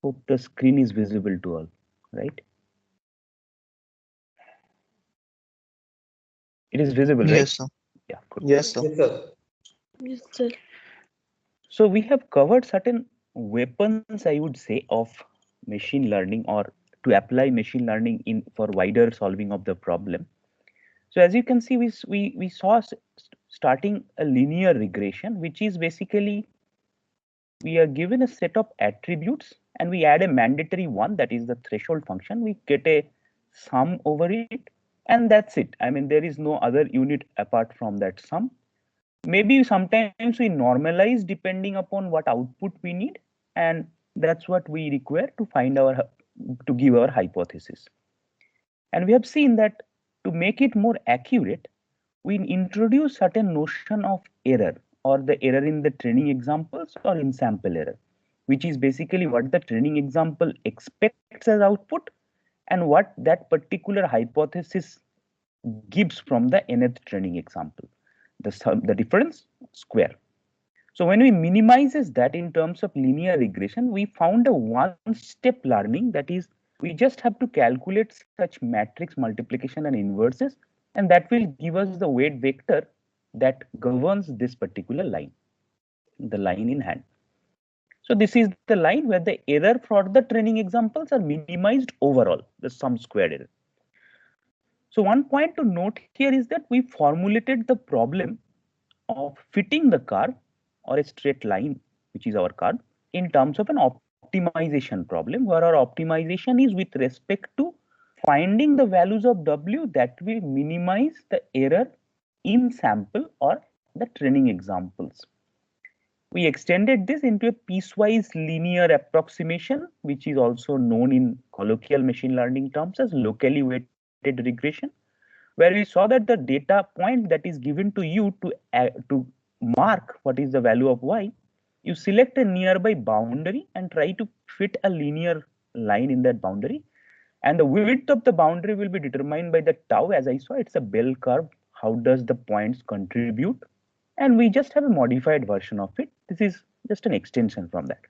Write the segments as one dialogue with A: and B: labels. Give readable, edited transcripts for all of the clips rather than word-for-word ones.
A: Hope the screen is visible to all, right? It is visible, right?
B: Yes, sir.
A: Yeah, good.
B: Yes, sir.
C: Yes, sir.
D: Yes, sir.
A: So we have covered certain weapons, I would say, of machine learning or to apply machine learning in for wider solving of the problem. So as you can see, we saw starting a linear regression, which is basically we are given a set of attributes and we add a mandatory one, that is the threshold function. We get a sum over it, and that's it. I mean, there is no other unit apart from that sum. Maybe sometimes we normalize depending upon what output we need, and that's what we require to find our to give our hypothesis. And we have seen that to make it more accurate, we introduce certain notion of error, or the error in the training examples or in sample error, which is basically what the training example expects as output and what that particular hypothesis gives from the nth training example. The difference square. So when we minimizes that in terms of linear regression, we found a one-step learning, that is, we just have to calculate such matrix multiplication and inverses, and that will give us the weight vector that governs this particular line, the line in hand. So this is the line where the error for the training examples are minimized overall, the sum squared error. So one point to note here is that we formulated the problem of fitting the curve or a straight line, which is our curve, in terms of an optimization problem, where our optimization is with respect to finding the values of W that will minimize the error in sample or the training examples. We extended this into a piecewise linear approximation, which is also known in colloquial machine learning terms as locally weighted regression, where we saw that the data point that is given to you to mark what is the value of y, you select a nearby boundary and try to fit a linear line in that boundary, and the width of the boundary will be determined by the tau. As I saw, it's a bell curve. How does the points contribute? And we just have a modified version of it. This is just an extension from that.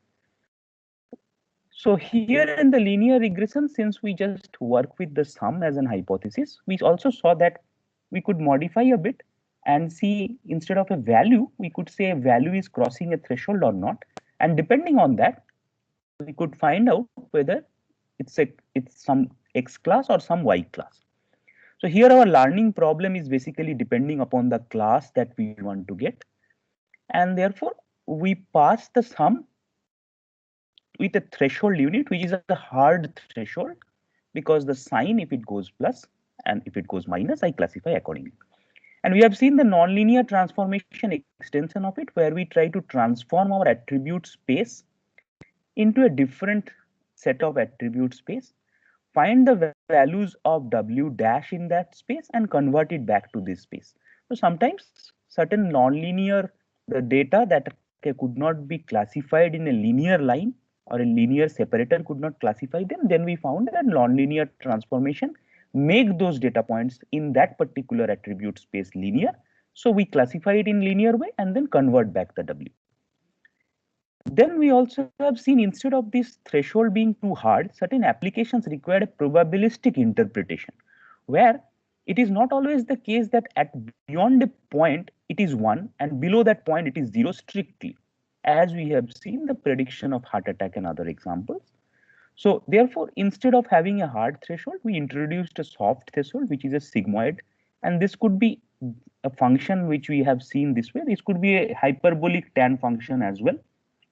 A: So here in the linear regression, since we just work with the sum as an hypothesis, we also saw that we could modify a bit and see, instead of a value, we could say a value is crossing a threshold or not. And depending on that, we could find out whether it's some X class or some Y class. So here our learning problem is basically depending upon the class that we want to get. And therefore, we pass the sum with a threshold unit, which is a hard threshold, because the sign, if it goes plus and if it goes minus, I classify accordingly. And we have seen the nonlinear transformation extension of it, where we try to transform our attribute space into a different set of attribute space, find the values of W dash in that space and convert it back to this space. So sometimes certain nonlinear, the data that could not be classified in a linear line or a linear separator could not classify them, then we found that nonlinear transformation make those data points in that particular attribute space linear. So we classify it in linear way and then convert back the W. Then we also have seen, instead of this threshold being too hard, certain applications require a probabilistic interpretation, where it is not always the case that at beyond a point it is 1 and below that point it is 0 strictly, as we have seen the prediction of heart attack and other examples. So therefore, instead of having a hard threshold, we introduced a soft threshold, which is a sigmoid, and this could be a function which we have seen this way. This could be a hyperbolic tan function as well,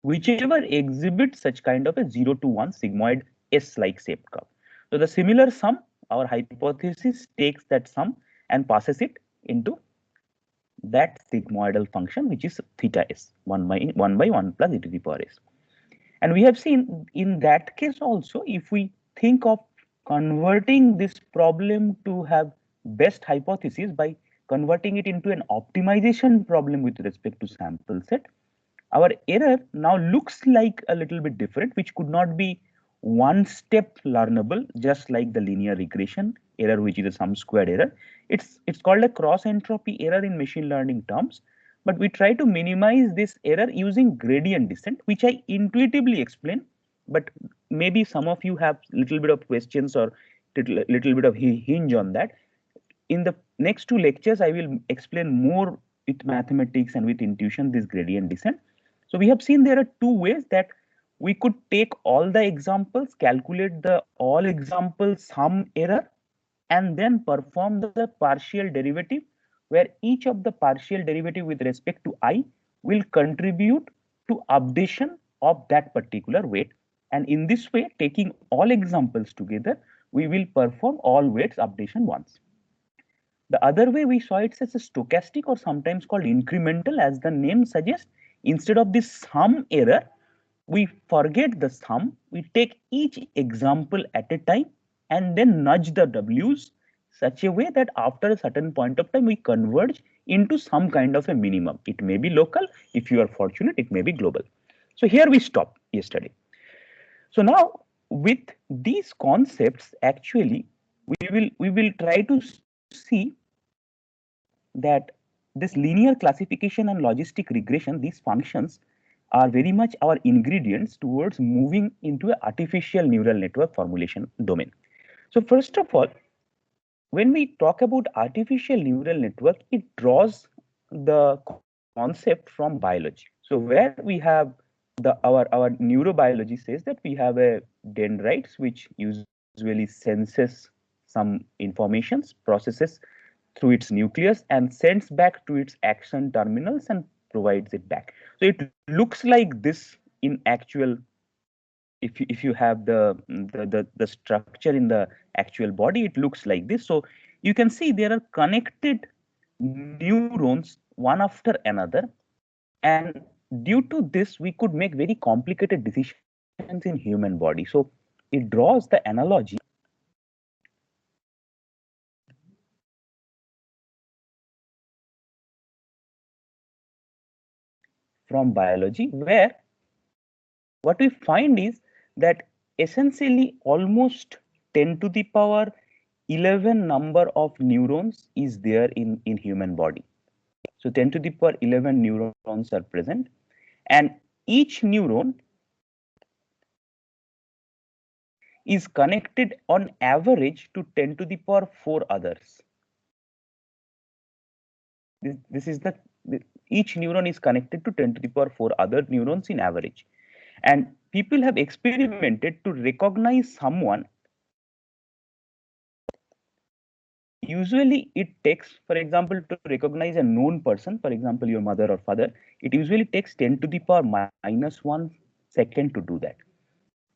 A: whichever exhibits such kind of a 0 to 1 sigmoid S-like shaped curve. So the similar sum, our hypothesis takes that sum and passes it into that sigmoidal function, which is theta s, 1 by 1 plus e to the power s. And we have seen in that case also, if we think of converting this problem to have best hypothesis by converting it into an optimization problem with respect to sample set, our error now looks like a little bit different, which could not be one step learnable, just like the linear regression error, which is a sum squared error. It's called a cross entropy error in machine learning terms, but we try to minimize this error using gradient descent, which I intuitively explain, but maybe some of you have little bit of questions or little bit of hinge on that. In the next two lectures, I will explain more with mathematics and with intuition this gradient descent. So we have seen there are two ways that we could take all the examples, calculate the all examples sum error, and then perform the partial derivative, where each of the partial derivative with respect to I will contribute to updation of that particular weight. And in this way, taking all examples together, we will perform all weights updation once. The other way we saw it as a stochastic or sometimes called incremental, as the name suggests. Instead of this sum error, we forget the sum, we take each example at a time and then nudge the W's such a way that after a certain point of time, we converge into some kind of a minimum. It may be local, if you are fortunate, it may be global. So here we stopped yesterday. So now with these concepts, actually, we will try to see that this linear classification and logistic regression, these functions are very much our ingredients towards moving into an artificial neural network formulation domain. So first of all, when we talk about artificial neural network, it draws the concept from biology. So where we have our neurobiology says that we have a dendrites which usually senses some informations, processes through its nucleus and sends back to its action terminals and provides it back. So it looks like this in actual, if you have the structure in the actual body, it looks like this. So you can see there are connected neurons one after another, and due to this we could make very complicated decisions in human body. So it draws the analogy from biology, where what we find is that essentially almost 10 to the power 11 number of neurons is there in human body. So 10 to the power 11 neurons are present, and each neuron is connected on average to 10 to the power 4 others. This is each neuron is connected to 10 to the power 4 other neurons in average. And people have experimented to recognize someone. Usually it takes, for example, to recognize a known person, for example, your mother or father, it usually takes 10 to the power minus 1 second to do that.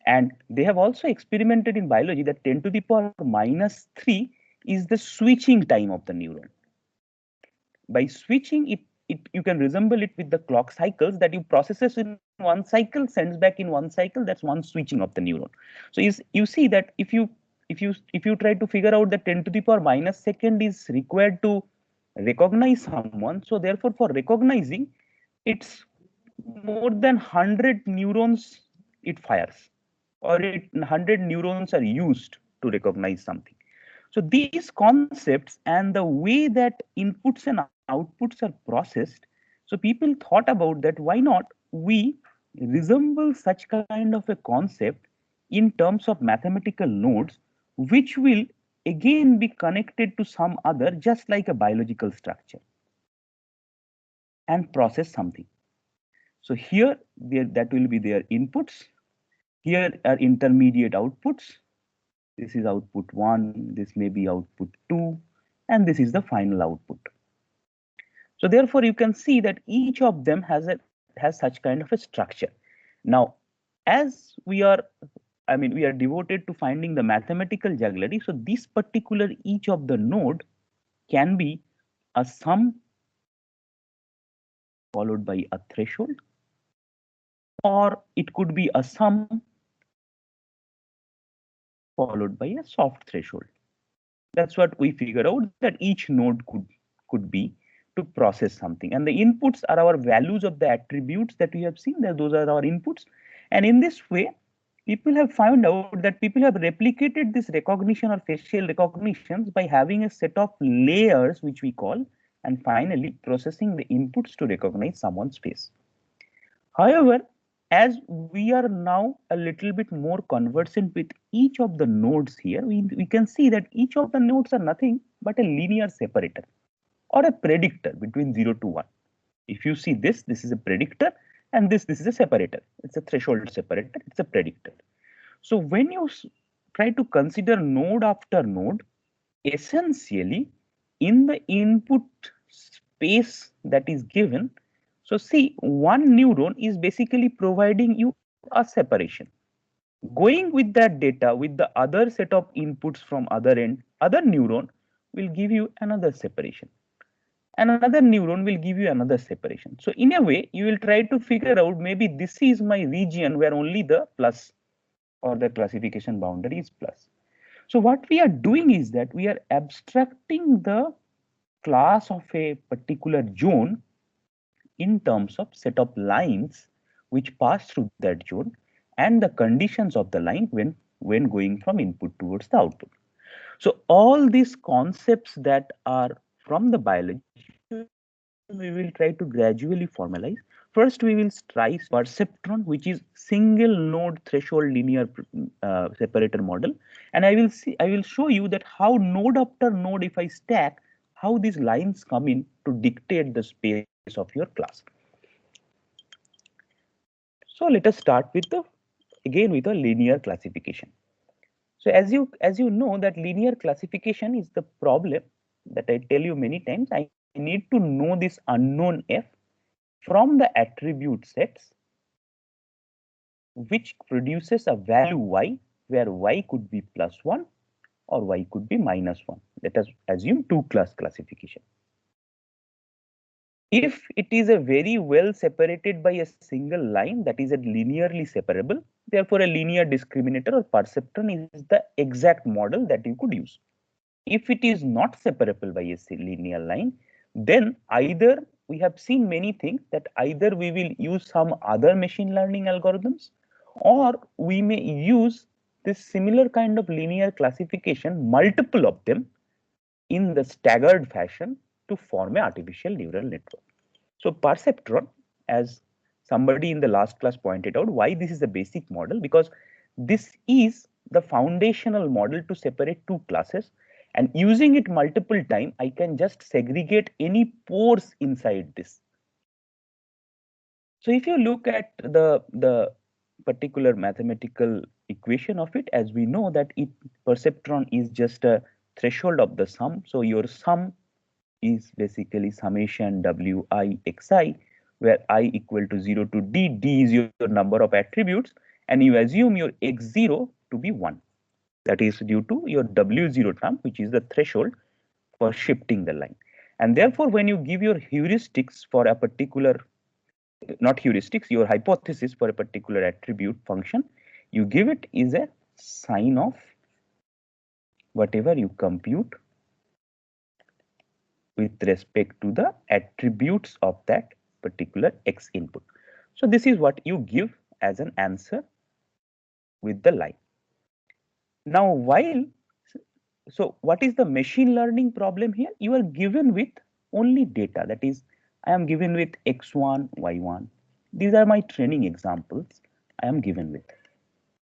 A: And they have also experimented in biology that 10 to the power minus 3 is the switching time of the neuron. By switching it, you can resemble it with the clock cycles that you processes in one cycle, sends back in one cycle. That's one switching of the neuron. So you see that if you try to figure out that 10 to the power minus second is required to recognize someone, so therefore for recognizing, it's more than 100 neurons it fires, or 100 neurons are used to recognize something. So these concepts and the way that inputs and outputs are processed, so people thought about that why not we resemble such kind of a concept in terms of mathematical nodes, which will again be connected to some other, just like a biological structure, and process something. So here that will be their inputs. Here are intermediate outputs. This is output 1, this may be output 2, and this is the final output. So therefore, you can see that each of them has such kind of a structure. Now, as we are devoted to finding the mathematical jugglery. So this particular each of the node can be a sum followed by a threshold, or it could be a sum followed by a soft threshold. That's what we figure out that each node could be to process something. And the inputs are our values of the attributes that we have seen, that those are our inputs. And in this way, people have found out that people have replicated this recognition or facial recognitions by having a set of layers, which we call, and finally processing the inputs to recognize someone's face. However, as we are now a little bit more conversant with each of the nodes here, we can see that each of the nodes are nothing but a linear separator or a predictor between 0 to 1. If you see this, this is a predictor, and this is a separator. It's a threshold separator, it's a predictor. So when you try to consider node after node, essentially in the input space that is given, so see, one neuron is basically providing you a separation. Going with that data with the other set of inputs from other end, other neuron will give you another separation. And another neuron will give you another separation. So in a way, you will try to figure out maybe this is my region where only the plus or the classification boundary is plus. So what we are doing is that we are abstracting the class of a particular zone in terms of set of lines which pass through that zone and the conditions of the line when going from input towards the output. So all these concepts that are from the biology, we will try to gradually formalize. First, we will try perceptron, which is single node threshold linear separator model, and I will show you that how node after node, if I stack, how these lines come in to dictate the space of your class. So let us start with the again with a linear classification. So as you know that linear classification is the problem that I tell you many times. I need to know this unknown f from the attribute sets which produces a value y where y could be +1 or y could be -1. Let us assume two class classification. If it is a very well separated by a single line, that is a linearly separable, therefore a linear discriminator or perceptron is the exact model that you could use. If it is not separable by a linear line, then either we have seen many things that either we will use some other machine learning algorithms or we may use this similar kind of linear classification, multiple of them in the staggered fashion to form an artificial neural network. So perceptron, as somebody in the last class pointed out, why this is a basic model, because this is the foundational model to separate two classes, and using it multiple times, I can just segregate any pores inside this. So if you look at the particular mathematical equation of it, as we know that perceptron is just a threshold of the sum. So your sum is basically summation wi xi, where I equal to 0 to d, d is your number of attributes, and you assume your x0 to be 1. That is due to your w0 term, which is the threshold for shifting the line. And therefore, when you give your heuristics for a particular, not heuristics, your hypothesis for a particular attribute function, you give it is a sine of whatever you compute with respect to the attributes of that particular x input. So this is what you give as an answer with the line. Now, so what is the machine learning problem here? You are given with only data, that is, I am given with x1, y1. These are my training examples. I am given with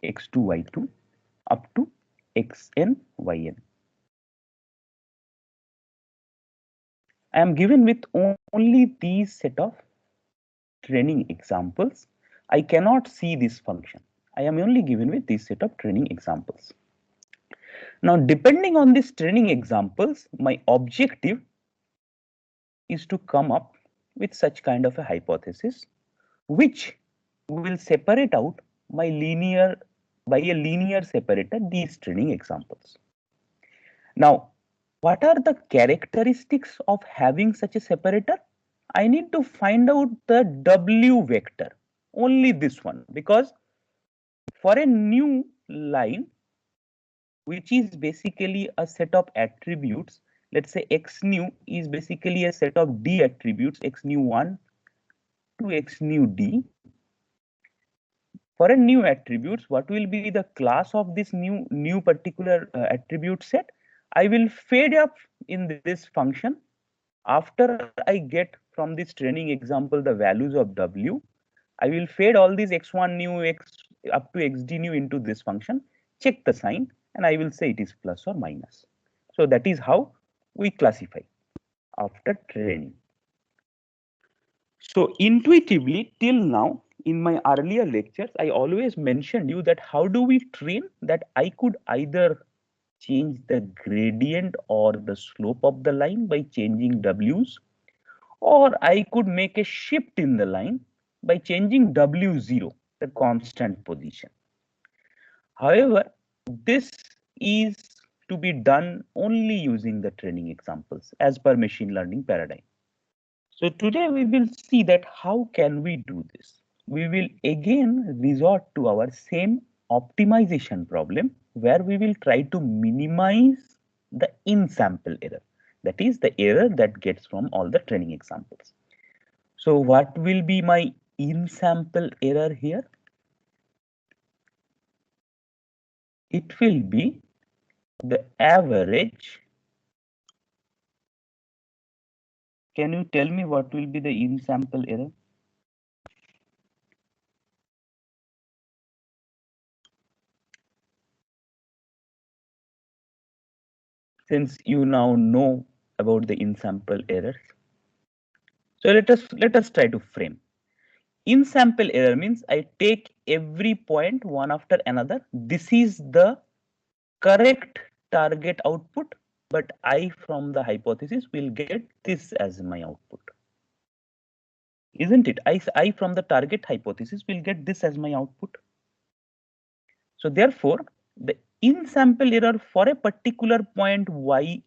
A: x2, y2 up to xn, yn. I am given with only these set of training examples. I cannot see this function. I am only given with this set of training examples. Now, depending on these training examples, my objective is to come up with such kind of a hypothesis, which will separate out my linear by a linear separator these training examples. Now, what are the characteristics of having such a separator? I need to find out the W vector, only this one, because for a new line, which is basically a set of attributes, let's say x new is basically a set of d attributes, x new 1 to x new d. For a new attributes, what will be the class of this new particular attribute set? I will fade up in this function after I get from this training example the values of w. I will fade all these x1 new x up to xd new into this function, check the sign, and I will say it is plus or minus. So that is how we classify after training. So intuitively till now in my earlier lectures, I always mentioned you that how do we train, that I could either change the gradient or the slope of the line by changing W's, or I could make a shift in the line by changing W0, the constant position. However, this is to be done only using the training examples as per machine learning paradigm. So today we will see that how can we do this. We will again resort to our same optimization problem where we will try to minimize the in-sample error. That is the error that gets from all the training examples. So what will be my in-sample error here? It will be the average. Can you tell me what will be the in-sample error? Since you now know about the in-sample errors, so let us try to frame. In-sample error means I take every point one after another. This is the correct target output, but I from the hypothesis will get this as my output. Isn't it? I from the target hypothesis will get this as my output. So therefore, the in-sample error for a particular point y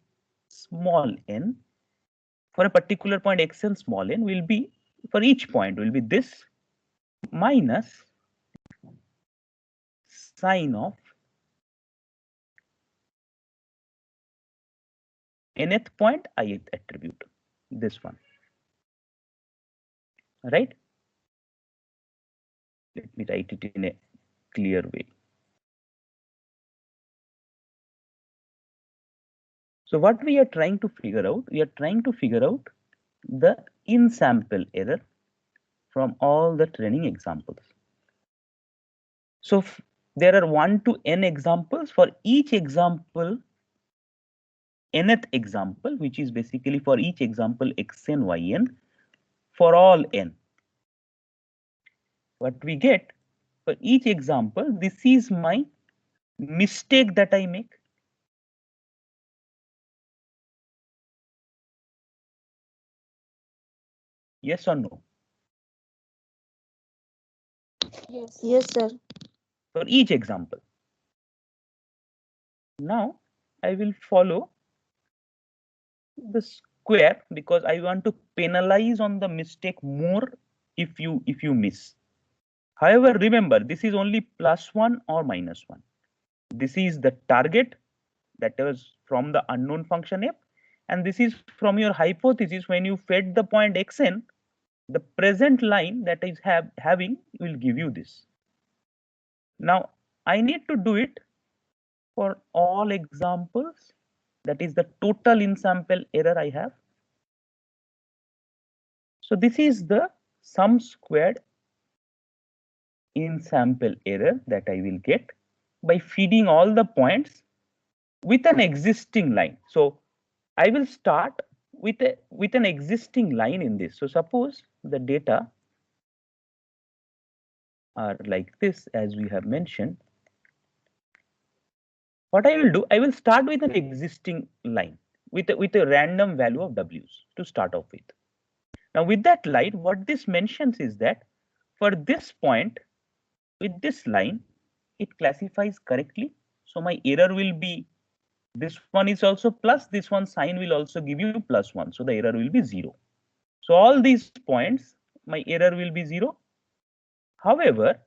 A: small n, for a particular point xn small n will be, for each point will be this minus sine of nth point ith attribute, this one, right? Let me write it in a clear way. So what we are trying to figure out, we are trying to figure out the in-sample error from all the training examples. So there are 1 to n examples. For each example, nth example, which is basically for each example xn, yn, for all n. What we get for each example, this is my mistake that I make. Yes or no?
B: Yes, sir.
A: For each example. Now I will follow the square because I want to penalize on the mistake more if you miss. However, remember this is only +1 or -1. This is the target that was from the unknown function f, and this is from your hypothesis when you fed the point xn, the present line that is having will give you this. Now I need to do it for all examples. That is the total in sample error I have. So this is the sum squared in sample error that I will get by feeding all the points with an existing line. So I will start with an existing line in this. So suppose the data are like this, as we have mentioned. What I will do, I will start with an existing line with a random value of w's to start off with. Now with that line, what this mentions is that for this point with this line, it classifies correctly. So my error will be, this one is also plus, this one sign will also give you +1. So the error will be 0. So all these points, my error will be 0. However,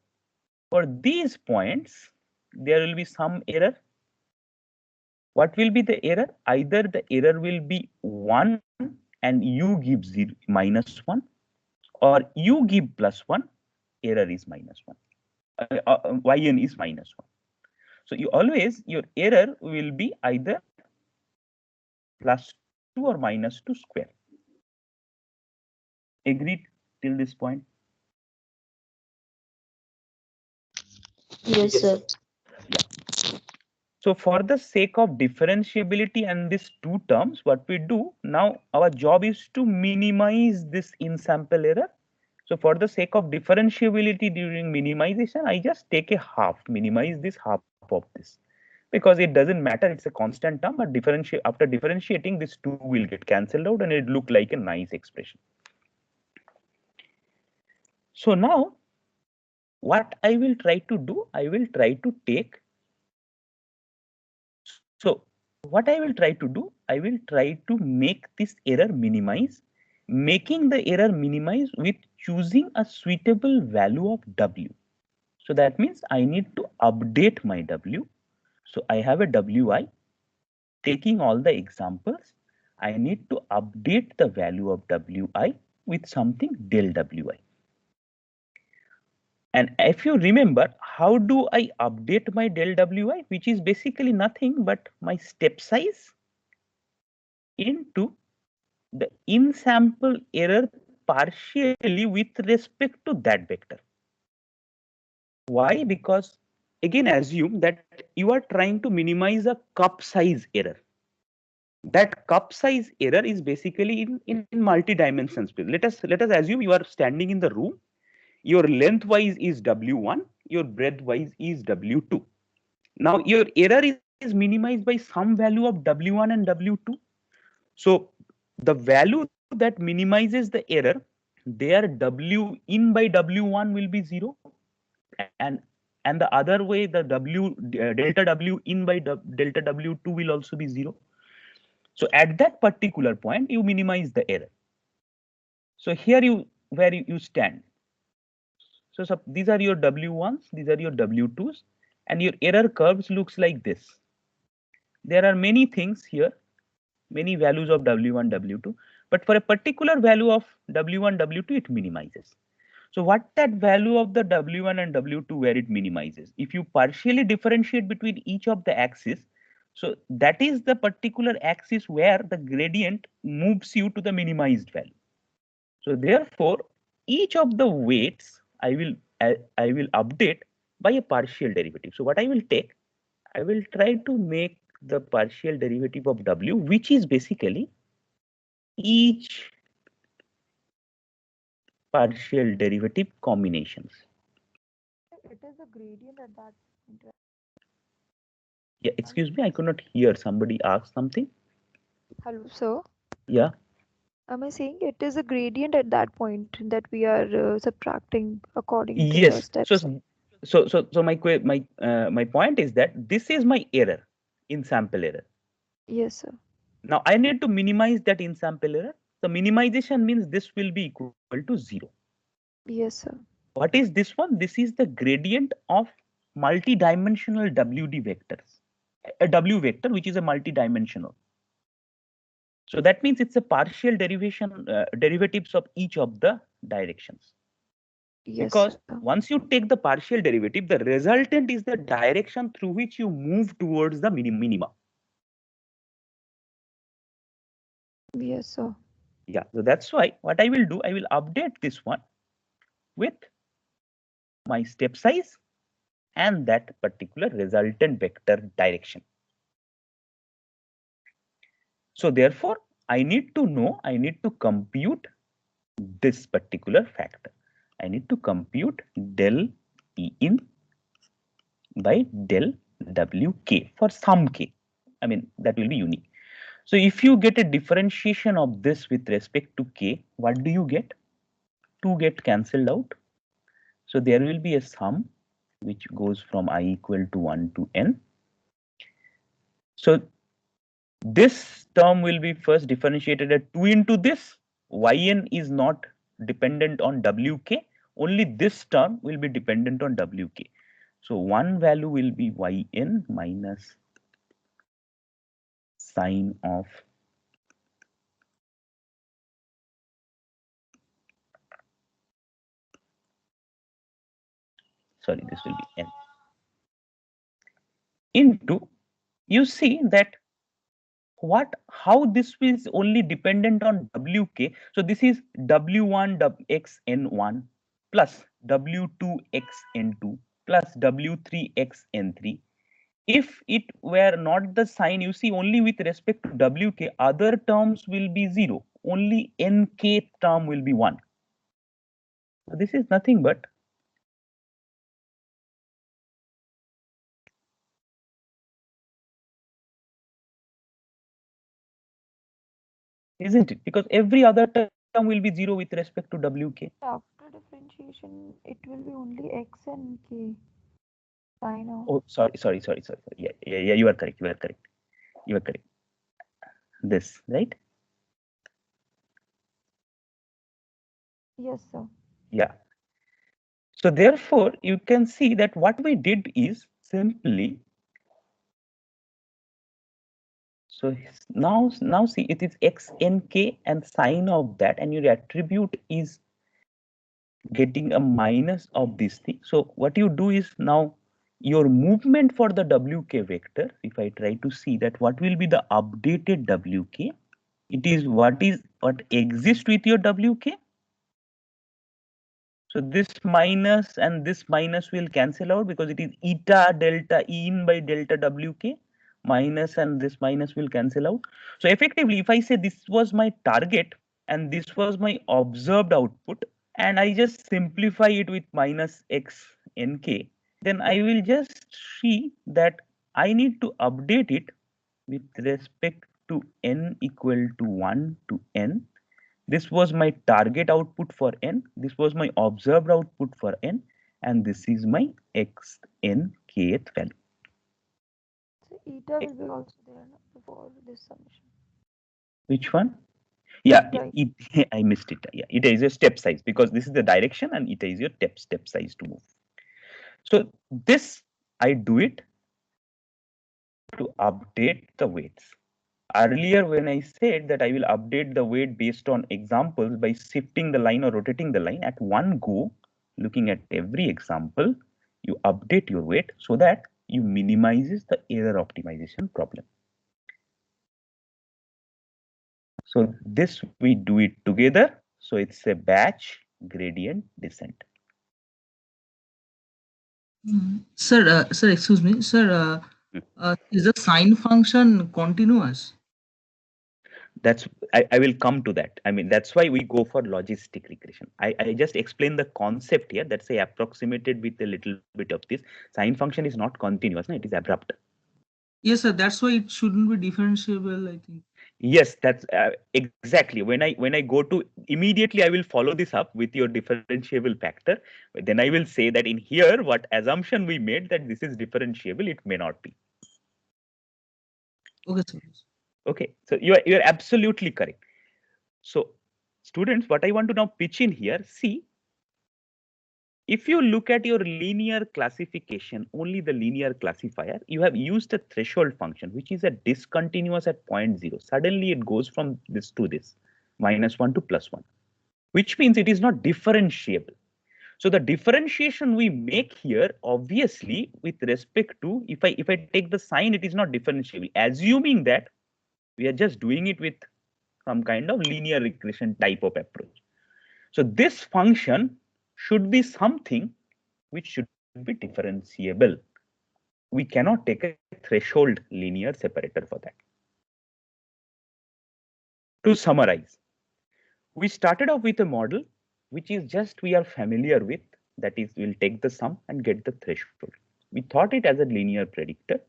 A: for these points, there will be some error. What will be the error? Either the error will be 1 and you give 0, -1, or you give +1, error is -1. Yn is -1. So you always, your error will be either +2 or -2 square. Agreed till this point?
B: Yes, sir.
A: Yeah. So for the sake of differentiability and these two terms, what we do now, our job is to minimize this in-sample error. So for the sake of differentiability during minimization, I just take a half, minimize this half of this. Because it doesn't matter, it's a constant term, but after differentiating, this 2 will get cancelled out and it look like a nice expression. So now, what I will try to do, I will try to take. So what I will try to do, I will try to make this error minimize, making the error minimize with choosing a suitable value of W. So that means I need to update my W. So I have a WI, taking all the examples, I need to update the value of WI with something del WI. And if you remember, how do I update my del WI, which is basically nothing but my step size into the in-sample error partially with respect to that vector. Why? Because again, assume that you are trying to minimize a cup size error. That cup size error is basically in multi-dimension space. Let us assume you are standing in the room. Your lengthwise is W1, your breadthwise is W2. Now your error is minimized by some value of W1 and W2. So the value that minimizes the error, there W in by W1 will be 0, and the other way the delta W in by delta W2 will also be 0. So at that particular point, you minimize the error. So here where you stand. So these are your W1s, these are your W2s, and your error curves looks like this. There are many things here, many values of W1, W2, but for a particular value of W1, W2, it minimizes. So what that value of the W1 and W2 where it minimizes? If you partially differentiate between each of the axes, so that is the particular axis where the gradient moves you to the minimized value. So therefore, each of the weights I will update by a partial derivative. So what I will take, I will try to make the partial derivative of W, which is basically each partial derivative combinations.
B: It is a gradient at that point.
A: Yeah, excuse me, I could not hear. Somebody asked something.
B: Hello, sir.
A: Yeah.
B: Am I saying it is a gradient at that point that we are subtracting according to the
A: Yes. So
B: steps?
A: my point is that this is my error, in sample error.
B: Yes, sir.
A: Now I need to minimize that in sample error. The minimization means this will be equal to 0.
B: Yes, sir.
A: What is this one? This is the gradient of multi-dimensional WD vectors. A W vector which is a multi-dimensional. So that means it's a partial derivatives of each of the directions.
B: Yes,
A: Because
B: sir.
A: once you take the partial derivative, the resultant is the direction through which you move towards the minima.
B: Yes, sir.
A: Yeah, so that's why what I will do, I will update this one with my step size and that particular resultant vector direction. So therefore, I need to know, I need to compute this particular factor. I need to compute del E in by del WK for some K. I mean, that will be unique. So if you get a differentiation of this with respect to K, what do you get? 2 get cancelled out. So there will be a sum which goes from I equal to 1 to N. So this term will be first differentiated at 2 into this. Yn is not dependent on Wk. Only this term will be dependent on Wk. So one value will be Yn minus sine of sorry, this will be N into, you see that how this is only dependent on Wk. So this is W1 xn1 plus W2 xn2 plus W3x N3. If it were not the sign, you see only with respect to Wk, other terms will be 0. Only Nk term will be 1. So this is nothing but isn't it? Because every other term will be 0 with respect to Wk.
B: After differentiation, it will be only x and k. Sign of.
A: Oh, sorry. Yeah, you are correct. You are correct. This, right?
B: Yes, sir.
A: Yeah. So therefore, you can see that what we did is simply, so now see it is x nk and sign of that, and your attribute is getting a minus of this thing. So what you do is now your movement for the wk vector, if I try to see that what will be the updated wk, it is what exists with your wk. So this minus and this minus will cancel out because it is eta delta in by delta wk. Minus and this minus will cancel out. So effectively, if I say this was my target and this was my observed output, and I just simplify it with minus x nk, then I will just see that I need to update it with respect to n equal to 1 to n. This was my target output for n, this was my observed output for n, and this is my x n kth value.
B: So eta will be also there before this summation.
A: Which one? Yeah,
B: Eta.
A: I missed it. Yeah, it is your step size because this is the direction and it is your step size to move. So this I do it to update the weights. Earlier, when I said that I will update the weight based on examples by shifting the line or rotating the line at one go, looking at every example, you update your weight so that you minimizes the error optimization problem. So this we do it together. So it's a batch gradient descent.
C: Sir, excuse me, sir. Is the sine function continuous?
A: That's I will come to that. I mean, that's why we go for logistic regression. I just explain the concept here. That's I approximated with a little bit of this. Sine function is not continuous, no? It is abrupt.
C: Yes, sir. That's why it shouldn't be differentiable, I think.
A: Yes, that's exactly. When I go to immediately, I will follow this up with your differentiable factor. But then I will say that in here, what assumption we made that this is differentiable, it may not be.
C: Okay, sir.
A: Okay, so you are absolutely correct. So students, what I want to now pitch in here, see, if you look at your linear classification, only the linear classifier, you have used a threshold function, which is a discontinuous at 0.0. Suddenly it goes from this to this, -1 to +1, which means it is not differentiable. So the differentiation we make here, obviously, with respect to, if I take the sign, it is not differentiable, assuming that we are just doing it with some kind of linear regression type of approach. So this function should be something which should be differentiable. We cannot take a threshold linear separator for that. To summarize, we started off with a model which is just we are familiar with, that is we'll take the sum and get the threshold. We thought it as a linear predictor.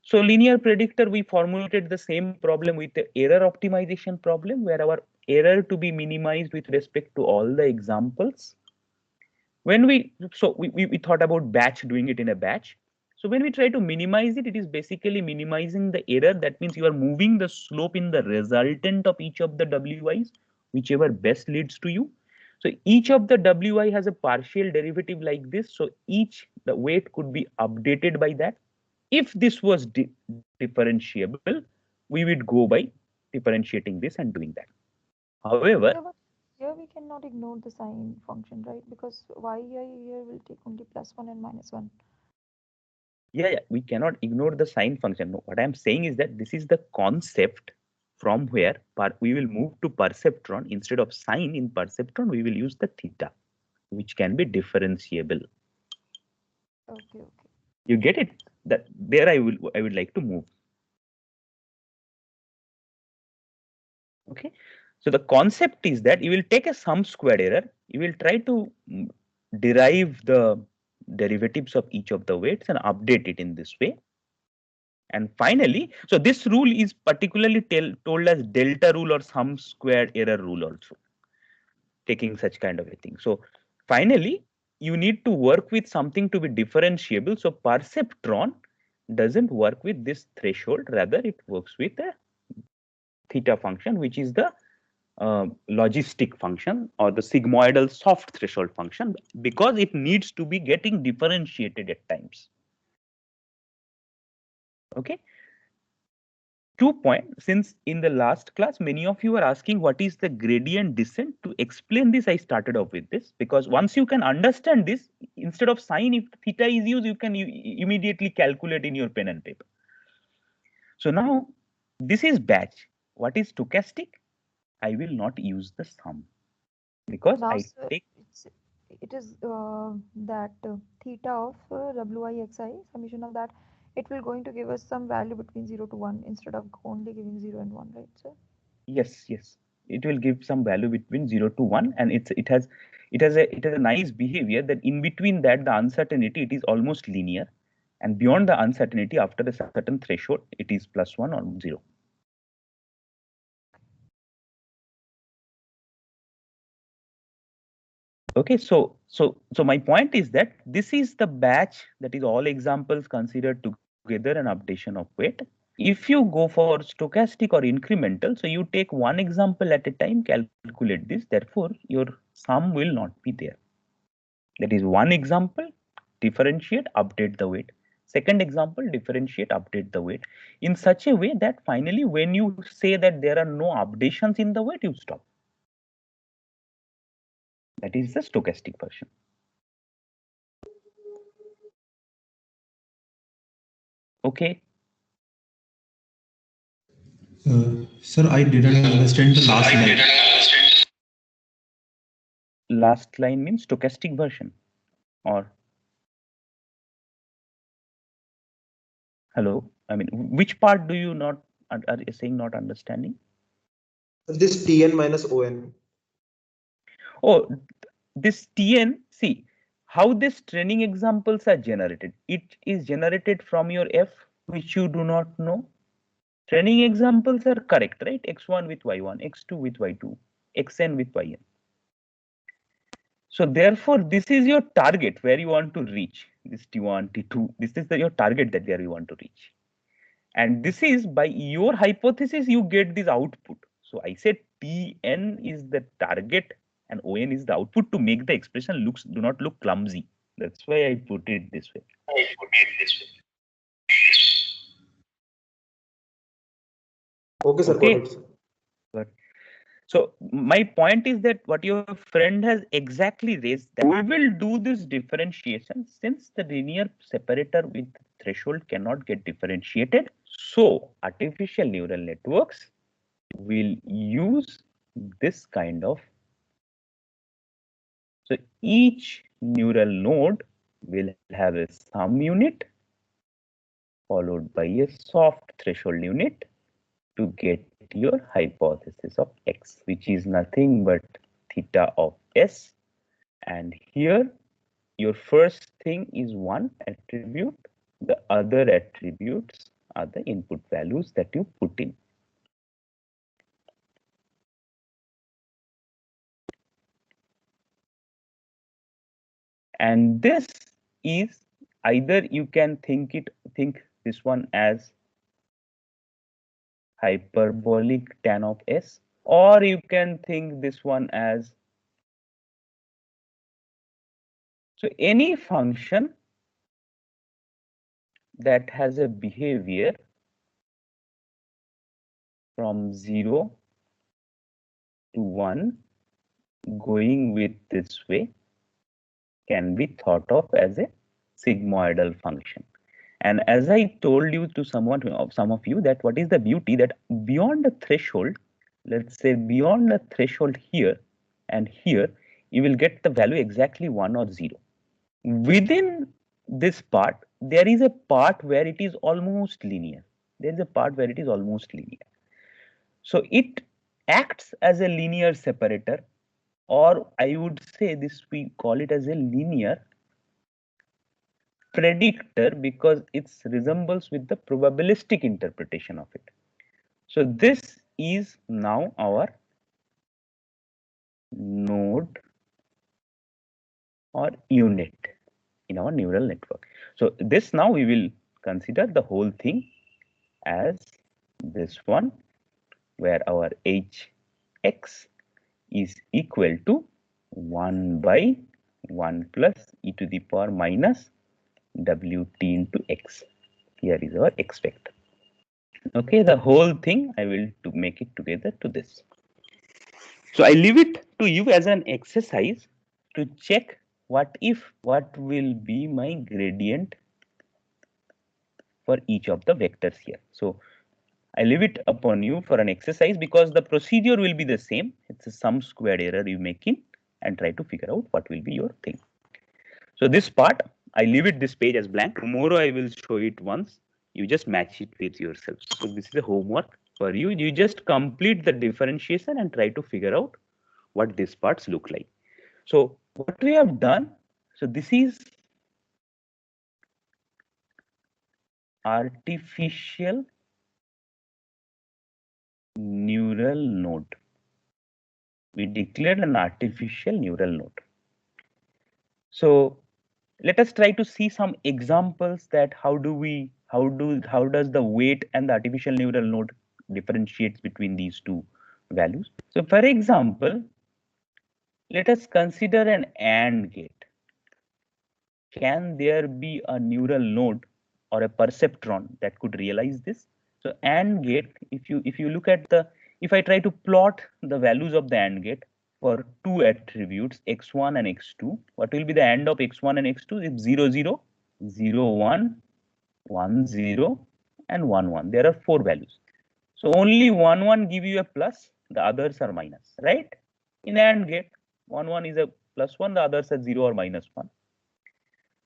A: So linear predictor, we formulated the same problem with the error optimization problem, where our error to be minimized with respect to all the examples. When we thought about batch, doing it in a batch. So when we try to minimize it, it is basically minimizing the error. That means you are moving the slope in the resultant of each of the wi's, whichever best leads to you. So each of the wi has a partial derivative like this. So each the weight could be updated by that. If this was differentiable, we would go by differentiating this and doing that. However,
B: Yeah, but here we cannot ignore the sign function, right? Because y here will take only +1 and -1.
A: yeah, we cannot ignore the sign function. No, what I'm saying is that this is the concept from where we will move to perceptron. Instead of sign in perceptron, we will use the theta, which can be differentiable. You get it? That there I would like to move. Okay. So the concept is that you will take a sum squared error. You will try to derive the derivatives of each of the weights and update it in this way. And finally, so this rule is particularly told as delta rule or sum squared error rule also, taking such kind of a thing. So finally, you need to work with something to be differentiable. So perceptron doesn't work with this threshold, rather it works with a theta function, which is the logistic function or the sigmoidal soft threshold function, because it needs to be getting differentiated at times. Okay. 2 point, since in the last class many of you were asking what is the gradient descent. To explain this, I started off with this, because once you can understand this, instead of sine, if theta is used, you can immediately calculate in your pen and paper. So now this is batch. What is stochastic? I will not use the sum, because
B: Now,
A: I
B: sir,
A: take
B: it is that theta of wi(xi), summation of that, it will going to give us some value between 0 to 1 instead of only giving 0 and 1, right, sir?
A: yes, yes, it will give some value between 0 to 1, and it has a nice behavior that in between that the uncertainty, it is almost linear, and beyond the uncertainty, after a certain threshold, it is +1 or 0. Okay, so my point is that this is the batch, that is all examples considered together and updation of weight. If you go for stochastic or incremental, so you take one example at a time, calculate this, therefore your sum will not be there. That is one example, differentiate, update the weight. Second example, differentiate, update the weight in such a way that finally when you say that there are no updations in the weight, you stop. That is the stochastic version. Okay.
D: Sir, I didn't understand the last line.
A: Last line means stochastic version, or hello? I mean, which part do you not are you saying not understanding?
E: This Tn minus On.
A: Oh, this Tn, see how these training examples are generated. It is generated from your F, which you do not know. Training examples are correct, right? X1 with Y1, X2 with Y2, Xn with Yn. So therefore, this is your target where you want to reach. This T1, T2, this is your target that where you want to reach. And this is by your hypothesis, you get this output. So I said Tn is the target and On is the output to make the expression do not look clumsy. That's why I put it this way.
E: Okay, sir.
A: Okay.
E: Got it, sir.
A: But so my point is that what your friend has exactly raised, that we will do this differentiation since the linear separator with threshold cannot get differentiated. So artificial neural networks will use this kind of. So each neural node will have a sum unit followed by a soft threshold unit to get your hypothesis of X, which is nothing but theta of S. And here your first thing is one attribute, the other attributes are the input values that you put in. And this is either you can think this one as hyperbolic tan of S, or you can think this one as, so any function that has a behavior from 0 to 1 going with this way can be thought of as a sigmoidal function. And as I told you to some of you, that what is the beauty, that beyond the threshold, let's say beyond the threshold here and here, you will get the value exactly 1 or 0. Within this part, there is a part where it is almost linear. There is a part where it is almost linear. So it acts as a linear separator, or I would say this, we call it as a linear predictor because it resembles with the probabilistic interpretation of it. So this is now our node or unit in our neural network. So this, now we will consider the whole thing as this one, where our hx is equal to 1 by 1 plus e to the power minus wt into x. Here is our x vector. Okay, the whole thing I will to make it together to this. So I leave it to you as an exercise to check what will be my gradient for each of the vectors here. So I leave it upon you for an exercise because the procedure will be the same. It's a sum squared error you make in and try to figure out what will be your thing. So this part, I leave it this page as blank. Tomorrow I will show it once. You just match it with yourself. So this is a homework for you. You just complete the differentiation and try to figure out what these parts look like. So what we have done, so this is artificial neural node. We declared an artificial neural node. So let us try to see some examples that how does the weight and the artificial neural node differentiates between these two values. So for example, let us consider an AND gate. Can there be a neural node or a perceptron that could realize this? So AND gate, if you look at the, if I try to plot the values of the AND gate for two attributes x1 and x2, what will be the AND of x1 and x2? Is 0 0, 0 1, 1 0, and 1 1. There are four values. So only 1 1 give you a plus, the others are minus, right? In AND gate, 1 1 is a plus 1, the others are 0 or minus 1.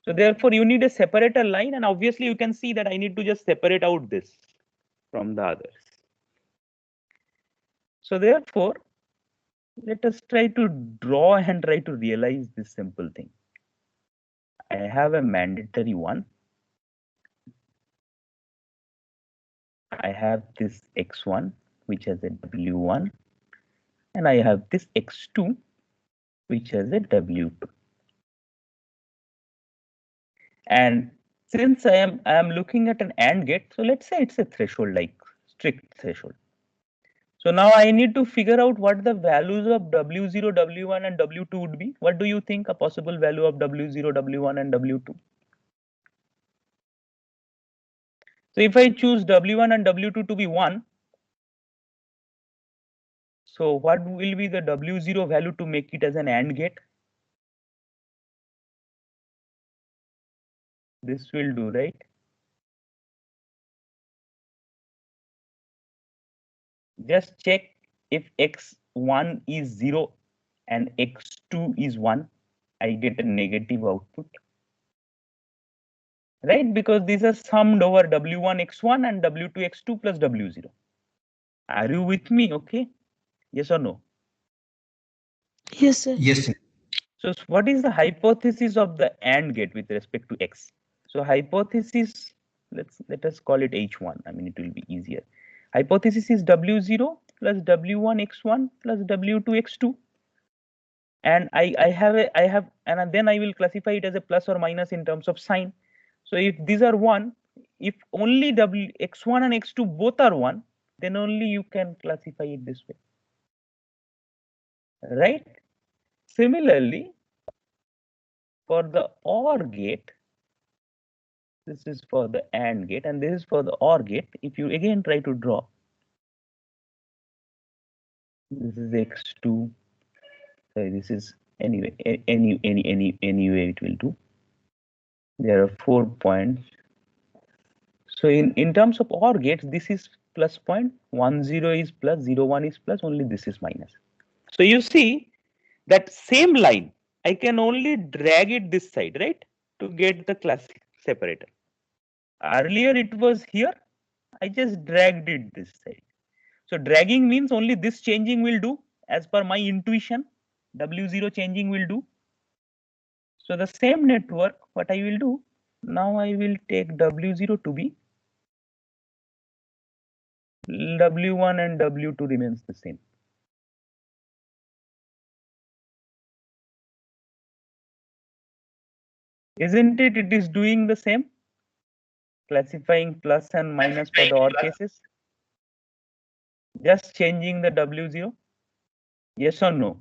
A: So therefore you need a separator line, and obviously you can see that I need to just separate out this from the others. So therefore, let us try to draw and try to realize this simple thing. I have a mandatory one. I have this x1, which has a w1, and I have this x2, which has a w2. And since I am looking at an AND gate, so let's say it's a threshold, like strict threshold. So now I need to figure out what the values of W0, W1 and W2 would be. What do you think a possible value of W0, W1 and W2? So if I choose W1 and W2 to be 1, so what will be the W0 value to make it as an AND gate? This will do, right? Just check if x1 is 0 and x2 is 1, I get a negative output. Right? Because these are summed over W1 x1 and W2 x2 plus W0. Are you with me? Okay. Yes or no?
B: Yes, sir.
D: Yes, sir.
A: So what is the hypothesis of the AND gate with respect to x? So hypothesis, let us call it H1. I mean, it will be easier. Hypothesis is W0 plus W1 x1 plus W2 x2. And I have, and then I will classify it as a plus or minus in terms of sign. So if these are 1, if only x1 and x2 both are 1, then only you can classify it this way. Right? Similarly, for the OR gate, this is for the AND gate and this is for the OR gate. If you again try to draw, this is x2. Sorry, this is anyway, anyway it will do. There are 4 points. So in terms of OR gates, this is plus point, 1 0 is plus, 0 1 is plus, only this is minus. So you see that same line, I can only drag it this side, right, to get the class separator. Earlier it was here. I just dragged it this side. So dragging means only this changing will do as per my intuition. W0 changing will do. So the same network, what I will do, now I will take W0 to be W1 and W2 remains the same. Isn't it? It is doing the same, classifying plus and minus for the odd cases. Just changing the W0. Yes or no?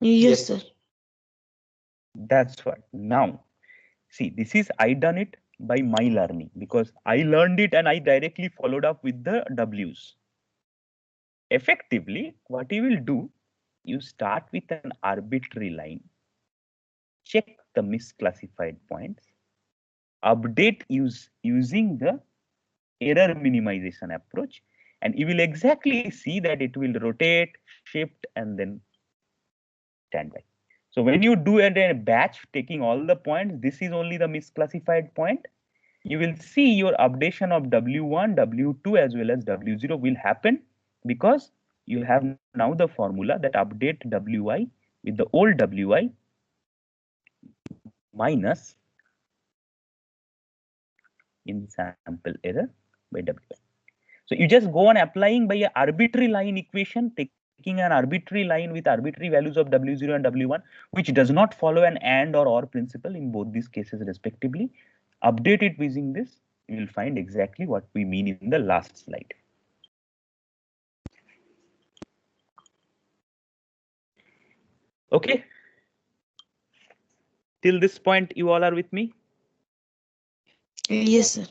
F: Yes, sir.
A: That's what. Now, see, this is I done it by my learning because I learned it and I directly followed up with the W's. Effectively, what you will do, you start with an arbitrary line, check the misclassified points, update using the error minimization approach, and you will exactly see that it will rotate, shift, and then stand by. So when you do a batch taking all the points, this is only the misclassified point. You will see your updation of W1, W2 as well as W0 will happen because you have now the formula that update Wi with the old Wi minus in sample error by Wi. So you just go on applying by an arbitrary line equation, taking an arbitrary line with arbitrary values of W0 and W1, which does not follow an AND or OR principle in both these cases respectively. Update it using this, you will find exactly what we mean in the last slide. Okay. Till this point, you all are with me?
F: Yes, sir.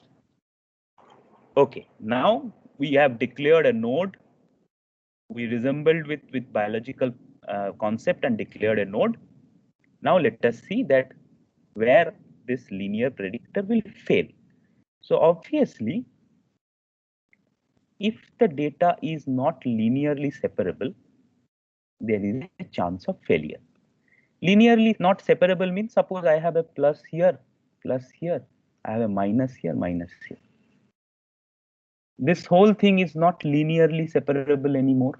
A: Okay, now we have declared a node. We resembled with biological concept and declared a node. Now let us see that where this linear predictor will fail. So obviously, if the data is not linearly separable, there is a chance of failure. Linearly not separable means suppose I have a plus here, I have a minus here, minus here. This whole thing is not linearly separable anymore,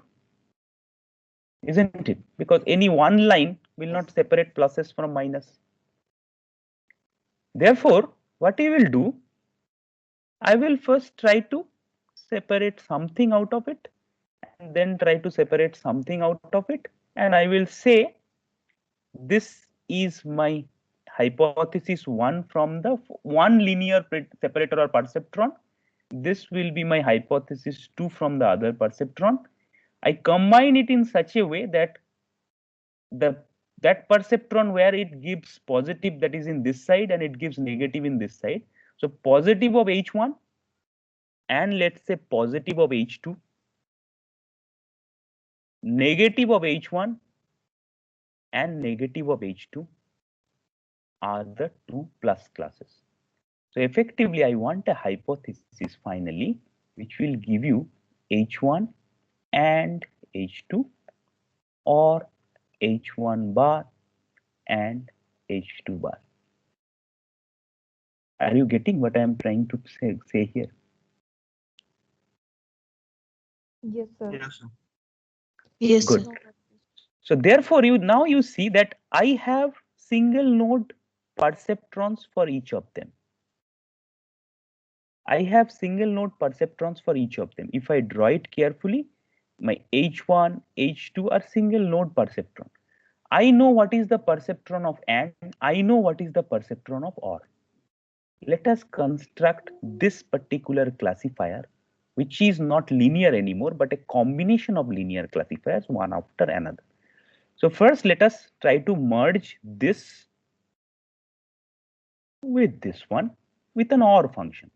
A: isn't it? Because any one line will not separate pluses from minus. Therefore, what I will do, I will first try to separate something out of it and then try to separate something out of it, and I will say this is my hypothesis 1 from the one linear separator or perceptron. This will be my hypothesis 2 from the other perceptron. I combine it in such a way that that perceptron where it gives positive, that is in this side, and it gives negative in this side. So positive of H1 and let's say positive of H2, negative of H1 and negative of H2 are the two plus classes. So effectively, I want a hypothesis finally, which will give you H1 and H2 or H1 bar and H2 bar. Are you getting what I am trying to say here?
B: Yes, sir.
E: Yes, sir.
F: Yes,
A: Good.
F: sir.
A: So therefore, now you see that I have single node perceptrons for each of them. I have single node perceptrons for each of them. If I draw it carefully, my H1, H2 are single node perceptron. I know what is the perceptron of AND. I know what is the perceptron of OR. Let us construct this particular classifier, which is not linear anymore, but a combination of linear classifiers, one after another. So first, let us try to merge this with this one with an OR function.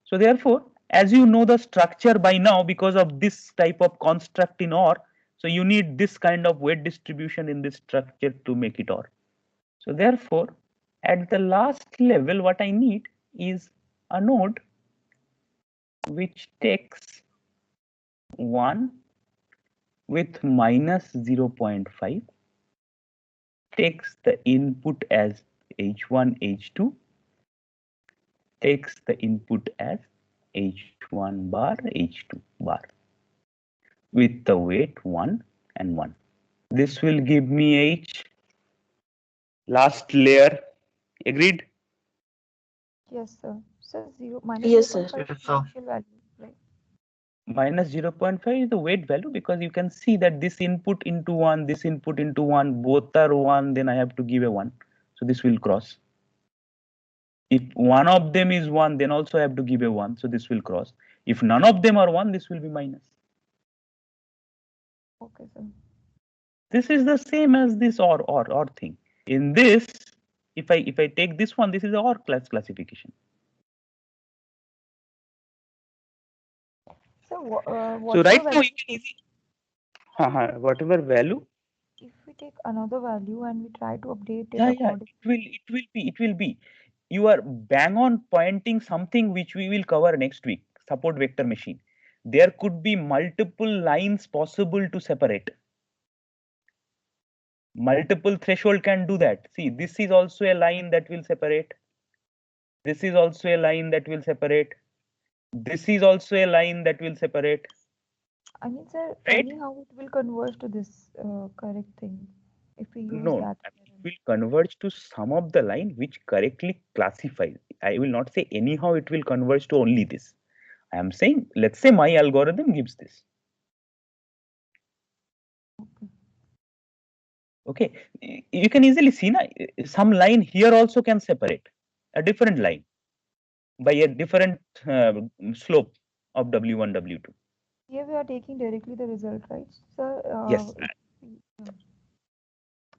A: So therefore, as you know the structure by now, because of this type of construct in OR, so you need this kind of weight distribution in this structure to make it OR. So therefore, at the last level, what I need is a node which takes 1 with minus 0.5, takes the input as H1, H2 takes the input as H1 bar, H2 bar with the weight 1 and 1. This will give me H. Last layer. Agreed?
B: Yes, sir. So minus
F: Yes, sir.
B: 0.5 is
E: Yes,
B: the
E: sir.
B: initial value, right?
A: Minus 0.5 is the weight value, because you can see that this input into 1, this input into 1, both are 1, then I have to give a 1. So this will cross. If one of them is 1, then also I have to give a 1. So this will cross. If none of them are 1, this will be minus.
B: Okay, sir.
A: This is the same as this or thing. In this, if I take this one, this is the OR classification.
B: So
A: So
B: whatever
A: right now
B: value
A: you can easily, whatever value.
B: if we take another value and we try to update it
A: Yeah,
B: according,
A: it will be. You are bang on pointing something which we will cover next week. Support vector machine. There could be multiple lines possible to separate. Multiple threshold can do that. See, this is also a line that will separate. This is also a line that will separate. This is also a line that will separate.
B: I mean, sir,
A: Right?
B: anyhow it will converge to this correct thing if we use
A: No,
B: that.
A: it will converge to some of the line which correctly classifies. I will not say anyhow it will converge to only this. I am saying, let's say my algorithm gives this. Okay, you can easily see now, some line here also can separate a different line by a different slope of W1, W2.
B: Here we are taking directly the result, right? Sir,
A: Yes,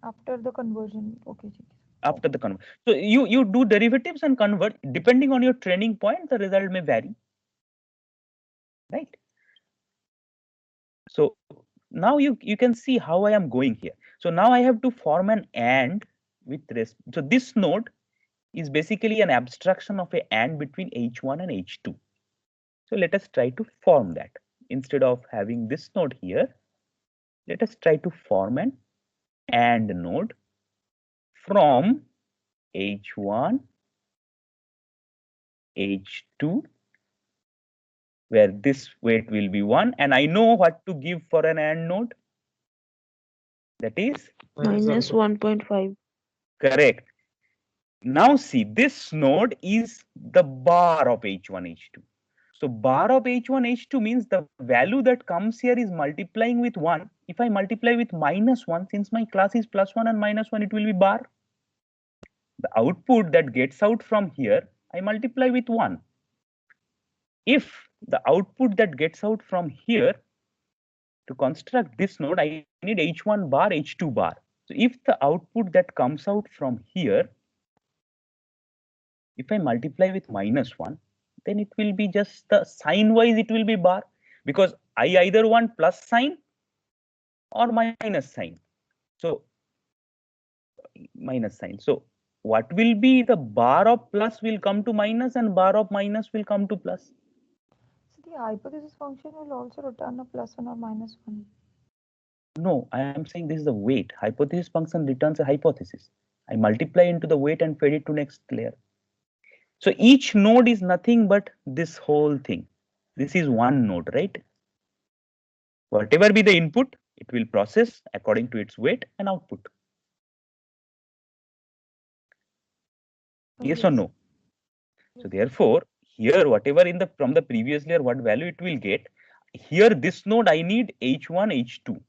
B: after the conversion. Okay, ठीक है.
A: after the convert. So you do derivatives and convert. Depending on your training point, the result may vary. Right? So now you can see how I am going here. So now I have to form an AND with rest. So this node is basically an abstraction of a AND between H1 and H2. So let us try to form that. Instead of having this node here, let us try to form an AND node from H1, H2, where this weight will be 1, and I know what to give for an AND node. That is
F: Minus 1.5.
A: correct. Now see, this node is the bar of H1, H2. So bar of H1, H2 means the value that comes here is multiplying with 1. If I multiply with minus 1, since my class is plus 1 and minus 1, it will be bar. The output that gets out from here, I multiply with 1. If the output that gets out from here, to construct this node, I need H1 bar, H2 bar. So if the output that comes out from here, if I multiply with minus 1, then it will be just the sign wise, it will be bar, because I either want plus sign or minus sign. So minus sign. So what will be the bar of plus will come to minus and bar of minus will come to plus.
B: So the hypothesis function will also return a plus 1 or minus 1.
A: No, I am saying this is the weight. Hypothesis function returns a hypothesis. I multiply into the weight and feed it to next layer. So each node is nothing but this whole thing. This is one node, right? Whatever be the input, it will process according to its weight and output. Yes or no? So therefore, here whatever in the from the previous layer, what value it will get. Here this node I need H1, H2.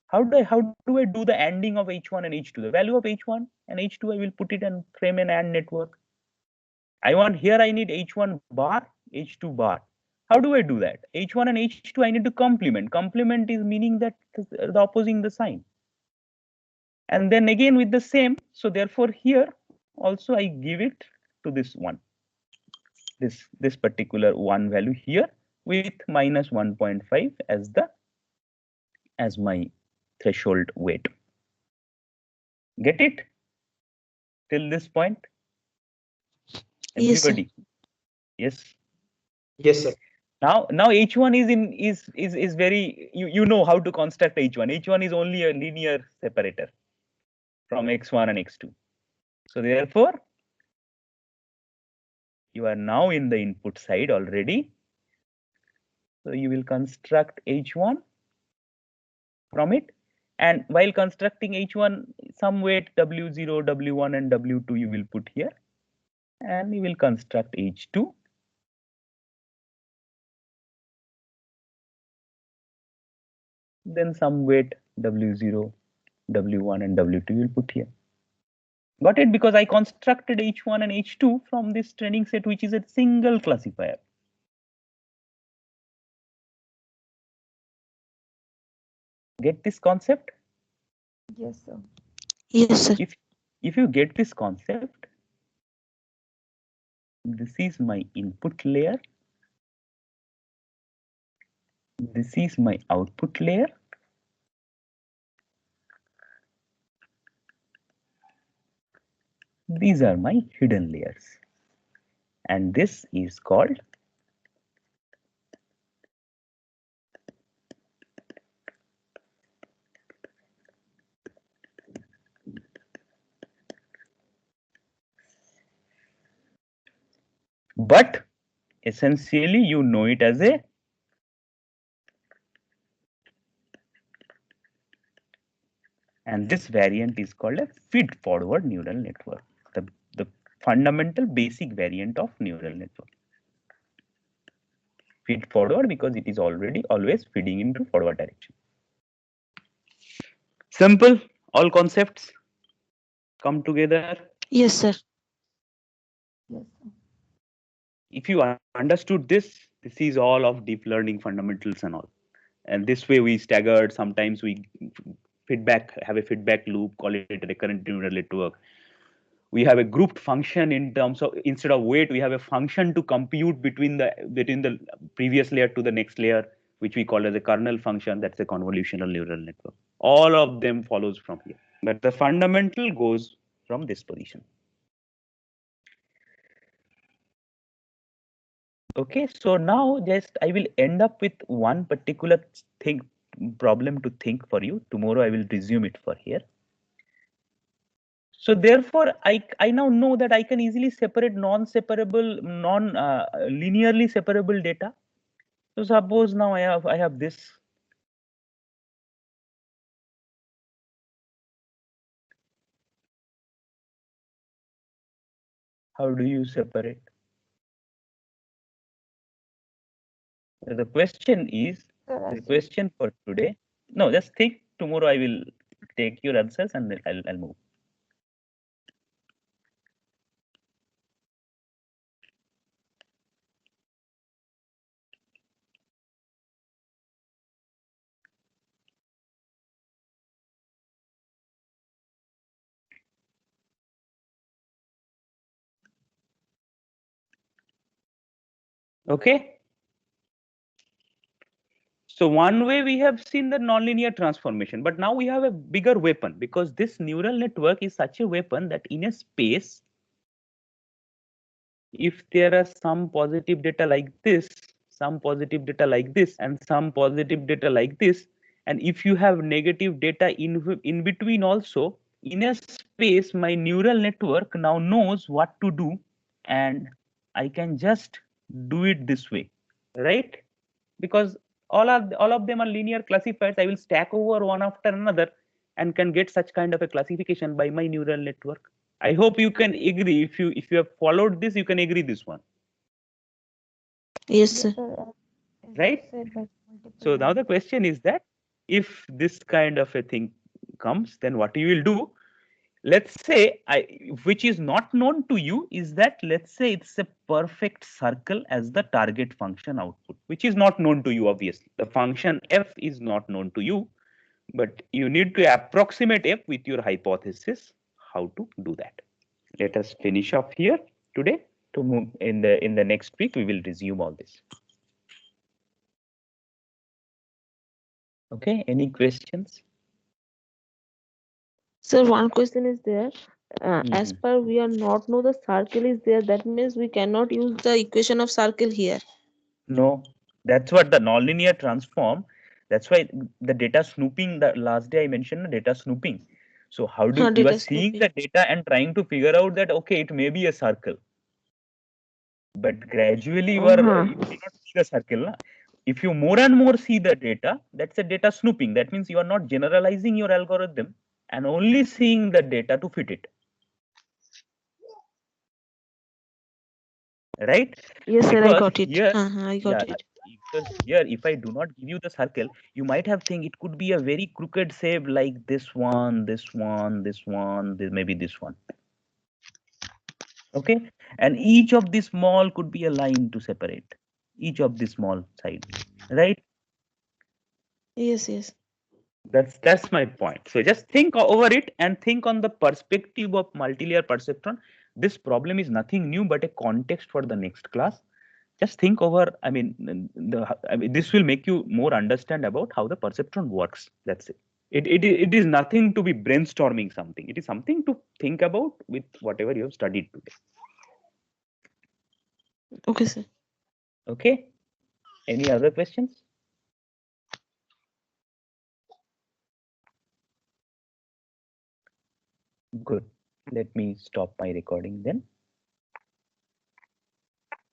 A: How do I do the ANDing of H1 and H2? The value of H1 and H2 I will put it and frame an AND network. I want here I need H1 bar, H2 bar. How do I do that? H1 and H2 I need to complement. Complement is meaning that the opposing the sign. And then again with the same. So therefore here also I give it to this one. This particular one value here with minus 1.5 as my threshold weight. Get it? Till this point?
F: Yes, sir.
A: Everybody? Yes.
E: Yes, sir.
A: Now H1 is very you know how to construct H1. H1 is only a linear separator from X1 and X2. So therefore, you are now in the input side already. So you will construct H1 from it. And while constructing H1, some weight W0, W1 and W2 you will put here. And you will construct H2. Then some weight W0, W1 and W2 you will put here. Got it? Because I constructed H1 and H2 from this training set, which is a single classifier. Get this concept?
B: Yes, sir.
F: Yes, sir.
A: If you get this concept, this is my input layer. This is my output layer. These are my hidden layers. And this is called but essentially you know it as a and this variant is called a feed-forward neural network, the fundamental basic variant of neural network. Feed-forward because it is already always feeding into forward direction. Simple, all concepts come together.
F: Yes, sir.
B: Yes, sir.
A: If you understood this is all of deep learning fundamentals and all. And this way we staggered, sometimes we have a feedback loop, call it a recurrent neural network. We have a grouped function in terms of, instead of weight, we have a function to compute between the previous layer to the next layer, which we call as a kernel function. That's a convolutional neural network. All of them follows from here, but the fundamental goes from this position. Okay, so now just I will end up with one particular problem to think for you. Tomorrow I will resume it for here. So therefore, I now know that I can easily separate non-separable, non-linearly separable data. So suppose now I have this. How do you separate? The question is, the question for today. No, just think. Tomorrow I will take your answers and then I'll move. Okay. So one way we have seen the nonlinear transformation, but now we have a bigger weapon because this neural network is such a weapon that in a space, if there are some positive data like this, some positive data like this, and some positive data like this, and if you have negative data in between also, in a space, my neural network now knows what to do, and I can just do it this way, right? Because all of them are linear classifiers. I will stack over one after another and can get such kind of a classification by my neural network. I hope you can agree. If you have followed this, you can agree this one.
F: Yes, sir.
A: Right? So now the question is that if this kind of a thing comes, then what you will do? Let's say which is not known to you is that, let's say it's a perfect circle as the target function output, which is not known to you. Obviously, the function f is not known to you, but you need to approximate f with your hypothesis. How to do that? Let us finish off here today. To move in the next week, we will resume all this. Okay, any questions?
F: Sir, one question is there. As per we are not know the circle is there, that means we cannot use the equation of circle here.
A: No, that's what the nonlinear transform. That's why the data snooping, the last day I mentioned the data snooping. So how do you are
F: Data
A: seeing
F: snooping.
A: the data and trying to figure out that, okay, it may be a circle, but gradually you cannot see the circle. Na? If you more and more see the data, that's a data snooping. That means you are not generalizing your algorithm and only seeing the data to fit it. Right?
F: Yes, sir, I
A: Because
F: got it.
A: here,
F: I got it.
A: because here, if I do not give you the circle, you might have think it could be a very crooked shape like this one, this one, this one, maybe this one. Okay, and each of these small could be a line to separate each of the small side, right?
F: Yes, yes.
A: That's my point. So just think over it and think on the perspective of multilayer perceptron. This problem is nothing new but a context for the next class. Just think over. This will make you more understand about how the perceptron works. That's it. It is nothing to be brainstorming something. It is something to think about with whatever you have studied today.
F: Okay, sir.
A: Okay. Any other questions? Good. Let me stop my recording then.